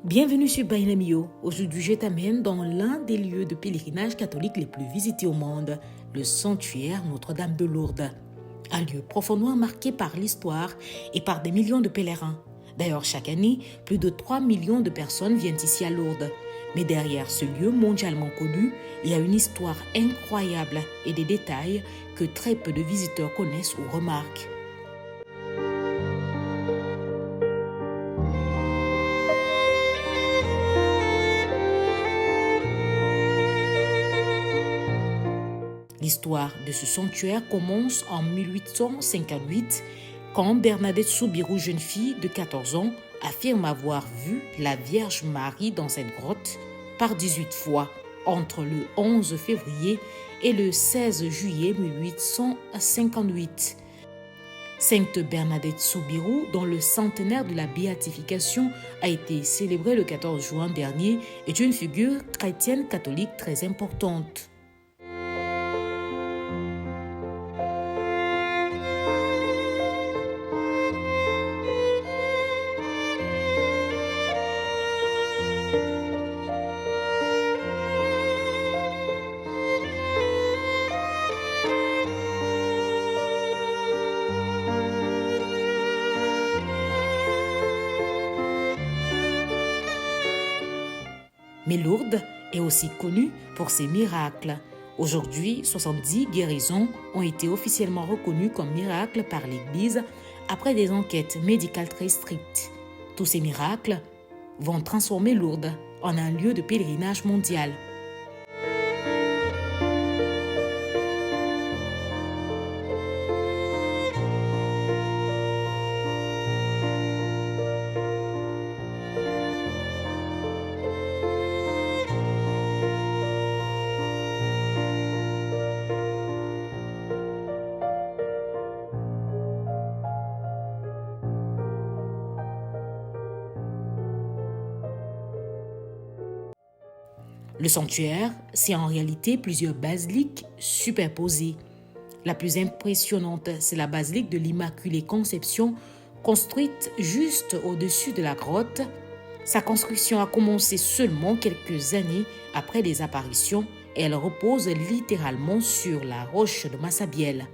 Bienvenue sur Bainamio. Aujourd'hui, je t'amène dans l'un des lieux de pèlerinage catholique les plus visités au monde, le sanctuaire Notre-Dame de Lourdes. Un lieu profondément marqué par l'histoire et par des millions de pèlerins. D'ailleurs, chaque année, plus de 3 millions de personnes viennent ici à Lourdes. Mais derrière ce lieu mondialement connu, il y a une histoire incroyable et des détails que très peu de visiteurs connaissent ou remarquent. L'histoire de ce sanctuaire commence en 1858 quand Bernadette Soubirous, jeune fille de 14 ans, affirme avoir vu la Vierge Marie dans cette grotte par 18 fois entre le 11 février et le 16 juillet 1858. Sainte Bernadette Soubirous, dont le centenaire de la béatification a été célébré le 14 juin dernier, est une figure chrétienne catholique très importante. Mais Lourdes est aussi connue pour ses miracles. Aujourd'hui, 70 guérisons ont été officiellement reconnues comme miracles par l'Église après des enquêtes médicales très strictes. Tous ces miracles vont transformer Lourdes en un lieu de pèlerinage mondial. Le sanctuaire, c'est en réalité plusieurs basiliques superposées. La plus impressionnante, c'est la basilique de l'Immaculée Conception, construite juste au-dessus de la grotte. Sa construction a commencé seulement quelques années après les apparitions et elle repose littéralement sur la roche de Massabielle.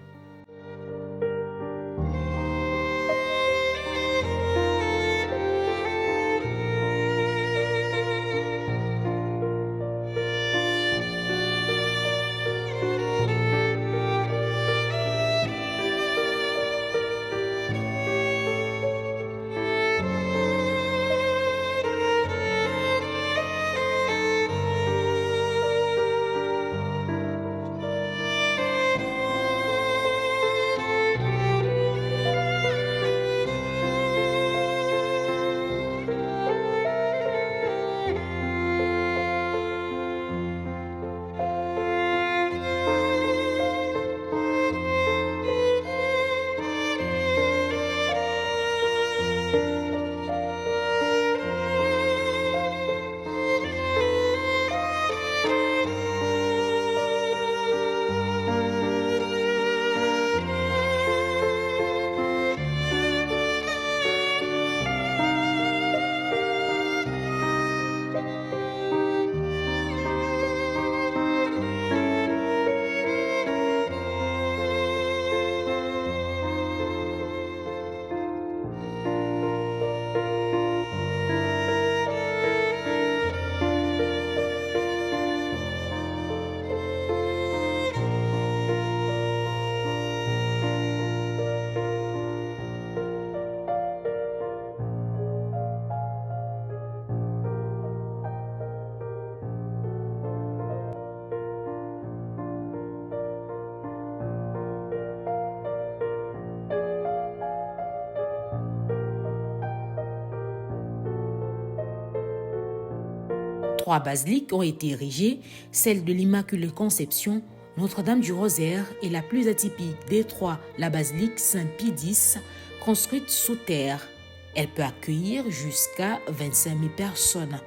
Trois basiliques ont été érigées, celle de l'Immaculée Conception, Notre-Dame du Rosaire et la plus atypique des trois, la basilique Saint-Pie X, construite sous terre. Elle peut accueillir jusqu'à 25 000 personnes.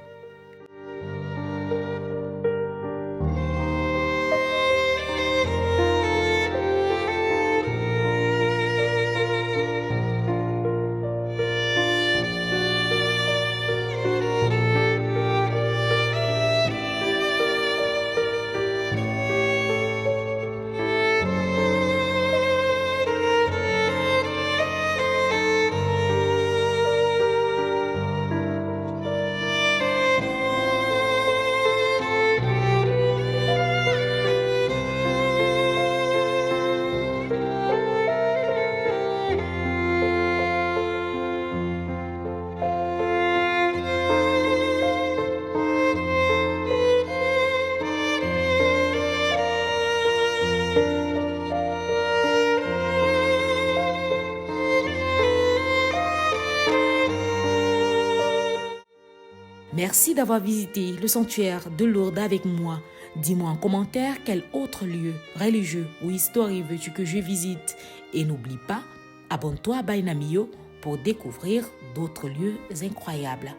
Merci d'avoir visité le sanctuaire de Lourdes avec moi. Dis-moi en commentaire quel autre lieu religieux ou historique veux-tu que je visite. Et n'oublie pas, abonne-toi à Bainamio pour découvrir d'autres lieux incroyables.